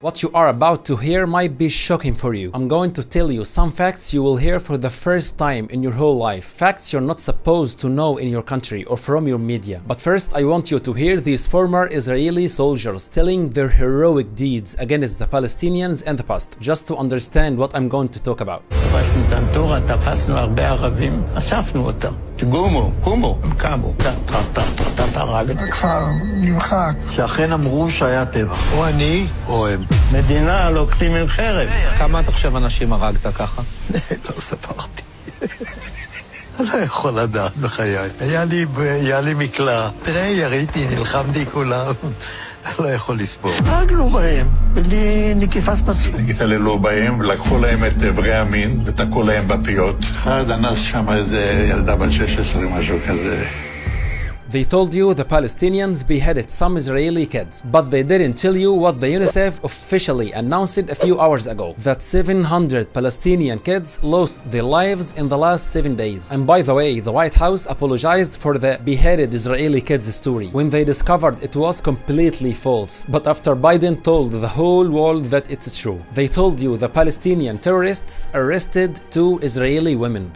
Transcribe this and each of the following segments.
What you are about to hear might be shocking for you. I'm going to tell you some facts you will hear for the first time in your whole life. Facts you're not supposed to know in your country or from your media. But first, I want you to hear these former Israeli soldiers telling their heroic deeds against the Palestinians in the past, just to understand what I'm going to talk about. תפסנו הרבה ערבים, אספנו אותם. קומו, הם קמו. הכפר נמחק. שאכן אמרו שהיה טבח. או אני או הם. מדינה לוקחים עם חרב. כמה אתה חושב אנשים הרגת ככה? לא ספרתי. אני לא יכול לדעת בחיי. היה לי מקלע. תראה, יריתי, נלחמתי כולם. אני לא יכול לספור. הרגנו בהם, בלי נקיפה ספסית. התעללו בהם ולקחו להם את אברי המין ותקעו להם בפיות. אחד אנס שם איזה ילדה בת 16, משהו כזה. They told you the Palestinians beheaded some Israeli kids, but they didn't tell you what the UNICEF officially announced a few hours ago, that 700 Palestinian kids lost their lives in the last 7 days. And by the way, the White House apologized for the beheaded Israeli kids story when they discovered it was completely false. But after Biden told the whole world that it's true, they told you the Palestinian terrorists arrested 2 Israeli women.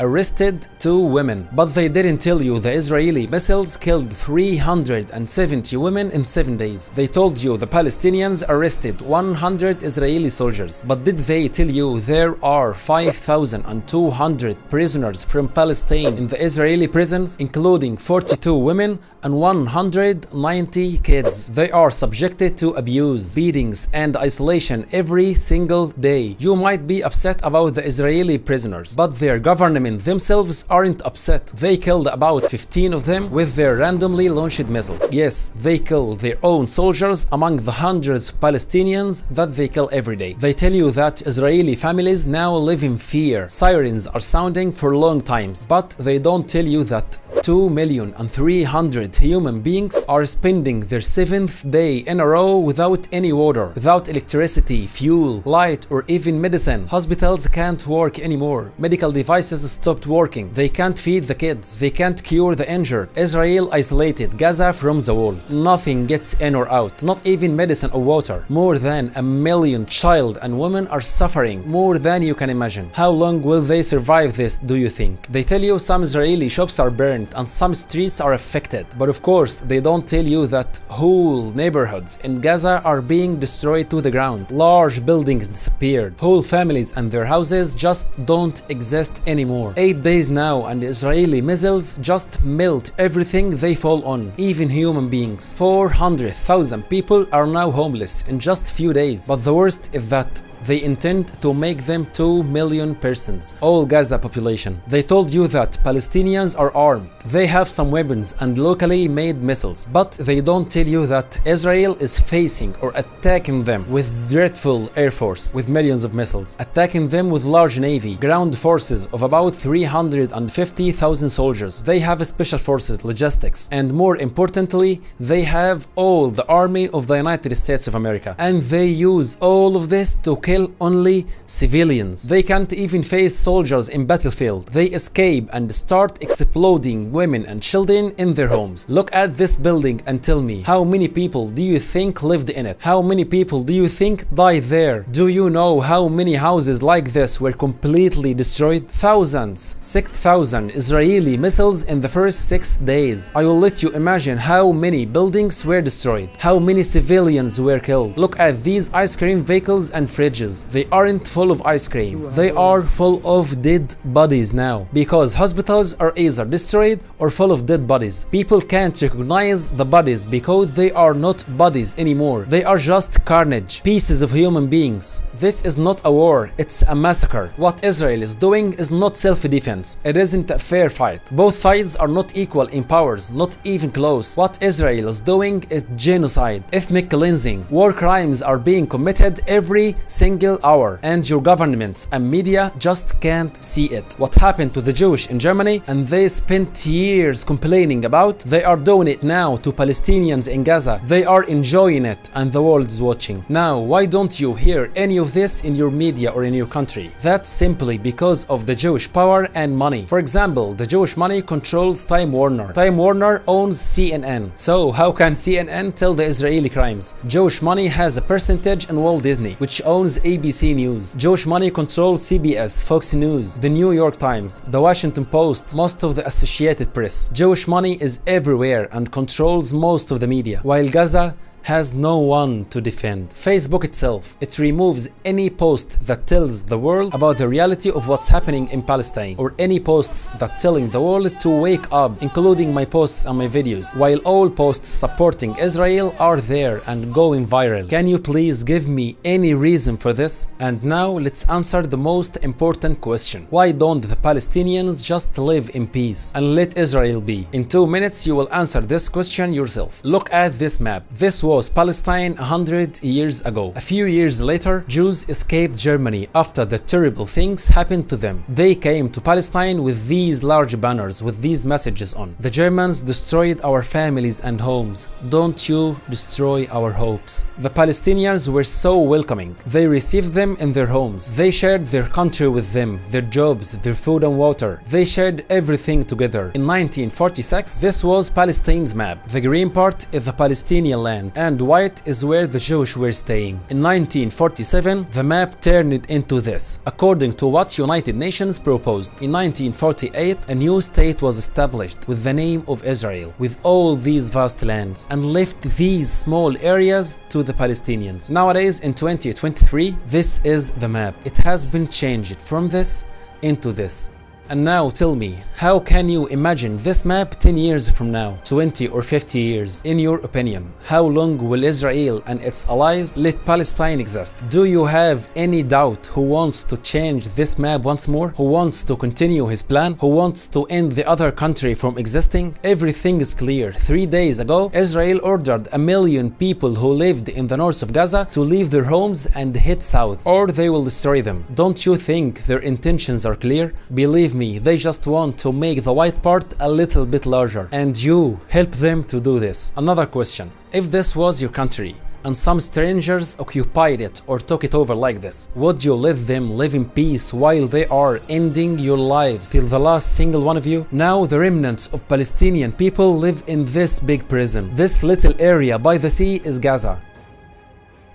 But they didn't tell you the Israeli missiles killed 370 women in 7 days. They told you the Palestinians arrested 100 Israeli soldiers. But did they tell you there are 5,200 prisoners from Palestine in the Israeli prisons, including 42 women and 190 kids? They are subjected to abuse, beatings, and isolation every single day. You might be upset about the Israeli prisoners, but their government themselves aren't upset. They killed about 15 of them with their randomly launched missiles. Yes, they kill their own soldiers among the hundreds of Palestinians that they kill every day. They tell you that Israeli families now live in fear. Sirens are sounding for long times, but they don't tell you that 2,300,000 human beings are spending their 7th day in a row without any water, without electricity, fuel, light, or even medicine. Hospitals can't work anymore. Medical devices stopped working. They can't feed the kids. They can't cure the injured. Israel isolated Gaza from the wall. Nothing gets in or out, not even medicine or water. More than 1 million child and women are suffering, more than you can imagine. How long will they survive this, do you think? They tell you some Israeli shops are burned and some streets are affected. But of course, they don't tell you that whole neighborhoods in Gaza are being destroyed to the ground. Large buildings disappeared. Whole families and their houses just don't exist anymore. 8 days now and Israeli missiles just melt everything they fall on, even human beings. 400,000 people are now homeless in just few days. But the worst is that they intend to make them 2 million persons, all Gaza population. They told you that Palestinians are armed. They have some weapons and locally made missiles. But they don't tell you that Israel is facing or attacking them with dreadful air force with millions of missiles, attacking them with large navy, ground forces of about 350,000 soldiers. They have special forces, logistics, and more importantly, they have all the army of the United States of America. And they use all of this to kill only civilians. They can't even face soldiers in battlefield. They escape and start exploding women and children in their homes. Look at this building and tell me, how many people do you think lived in it? How many people do you think died there? Do you know how many houses like this were completely destroyed? Thousands, 6,000 Israeli missiles in the first 6 days. I will let you imagine how many buildings were destroyed, how many civilians were killed. Look at these ice cream vehicles and fridges. They aren't full of ice cream. They are full of dead bodies now, because hospitals are either destroyed or full of dead bodies. People can't recognize the bodies because they are not bodies anymore. They are just carnage, pieces of human beings. This is not a war, it's a massacre. What Israel is doing is not self-defense. It isn't a fair fight. Both sides are not equal in powers, not even close. What Israel is doing is genocide, ethnic cleansing. War crimes are being committed every single single hour, and your governments and media just can't see it. What happened to the Jewish in Germany and they spent years complaining about, they are doing it now to Palestinians in Gaza. They are enjoying it and the world is watching. Now, why don't you hear any of this in your media or in your country? That's simply because of the Jewish power and money. For example, the Jewish money controls Time Warner. Time Warner owns CNN. So how can CNN tell the Israeli crimes? Jewish money has a percentage in Walt Disney, which owns ABC News. Jewish money controls CBS, Fox News, the New York Times, the Washington Post, most of the Associated Press. Jewish money is everywhere and controls most of the media, while Gaza has no one to defend. Facebook itself, it removes any post that tells the world about the reality of what's happening in Palestine, or any posts that telling the world to wake up, including my posts and my videos, while all posts supporting Israel are there and going viral. Can you please give me any reason for this? And now let's answer the most important question. Why don't the Palestinians just live in peace and let Israel be? In 2 minutes you will answer this question yourself. Look at this map. This was Palestine 100 years ago. A few years later, Jews escaped Germany after the terrible things happened to them. They came to Palestine with these large banners with these messages on. The Germans destroyed our families and homes. Don't you destroy our hopes. The Palestinians were so welcoming. They received them in their homes. They shared their country with them, their jobs, their food and water. They shared everything together. In 1946, this was Palestine's map. The green part is the Palestinian land, and white is where the Jewish were staying. In 1947, the map turned into this, according to what United Nations proposed. In 1948, a new state was established with the name of Israel, with all these vast lands, and left these small areas to the Palestinians. Nowadays, in 2023, this is the map. It has been changed from this into this. And now tell me, how can you imagine this map 10 years from now, 20 or 50 years? In your opinion, how long will Israel and its allies let Palestine exist? Do you have any doubt who wants to change this map once more? Who wants to continue his plan? Who wants to end the other country from existing? Everything is clear. 3 days ago, Israel ordered 1 million people who lived in the north of Gaza to leave their homes and head south, or they will destroy them. Don't you think their intentions are clear? Believe me, they just want to make the white part a little bit larger, and you help them to do this. Another question: if this was your country and some strangers occupied it or took it over like this, would you let them live in peace while they are ending your lives till the last single one of you? Now the remnants of Palestinian people live in this big prison. This little area by the sea is Gaza.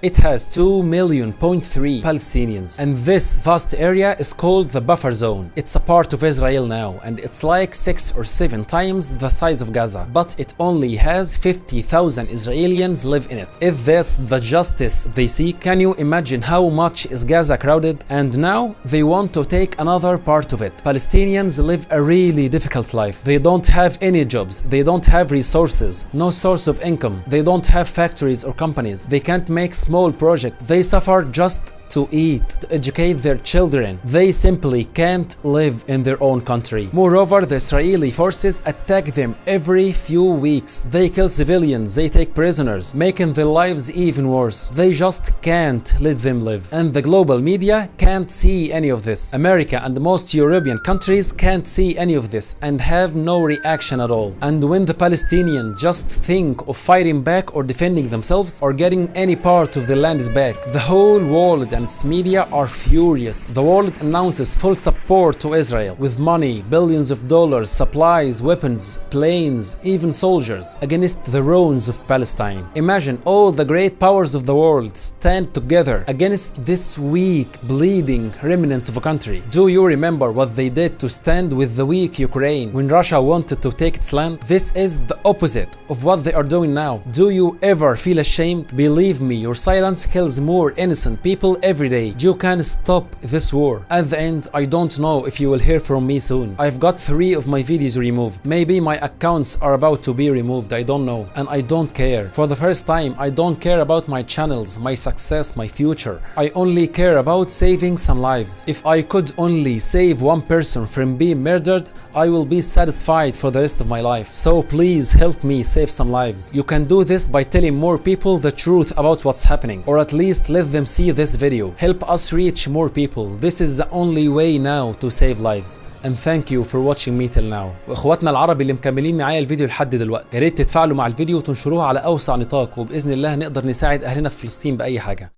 It has 2.3 million Palestinians, and this vast area is called the buffer zone. It's a part of Israel now, and it's like 6 or 7 times the size of Gaza, but it only has 50,000 Israelis live in it. Is this the justice they seek? Can you imagine how much is Gaza crowded? And now they want to take another part of it. Palestinians live a really difficult life. They don't have any jobs, they don't have resources, no source of income, they don't have factories or companies, they can't make small projects, they suffer just to eat, to educate their children. They simply can't live in their own country. Moreover, the Israeli forces attack them every few weeks. They kill civilians, they take prisoners, making their lives even worse. They just can't let them live. And the global media can't see any of this. America and most European countries can't see any of this and have no reaction at all. And when the Palestinians just think of fighting back or defending themselves or getting any part of the lands back, the whole world and its media are furious. The world announces full support to Israel with money, billions of dollars, supplies, weapons, planes, even soldiers against the ruins of Palestine. Imagine all the great powers of the world stand together against this weak, bleeding remnant of a country. Do you remember what they did to stand with the weak Ukraine when Russia wanted to take its land? This is the opposite of what they are doing now. Do you ever feel ashamed? Believe me, your silence kills more innocent people every day. You can stop this war. At the end, I don't know if you will hear from me soon. I've got 3 of my videos removed. Maybe my accounts are about to be removed, I don't know. And I don't care. For the first time, I don't care about my channels, my success, my future. I only care about saving some lives. If I could only save one person from being murdered, I will be satisfied for the rest of my life. So please help me save some lives. You can do this by telling more people the truth about what's happening, or at least let them see this video. video. Help us reach more people. This is the only way now to save lives. And thank you for watching me till now. واخواتنا العرب اللي مكملين معايا الفيديو لحد دلوقتي، يا ريت تتفاعلوا مع الفيديو وتنشروه على اوسع نطاق، وباذن الله نقدر نساعد اهلنا في فلسطين باي حاجه.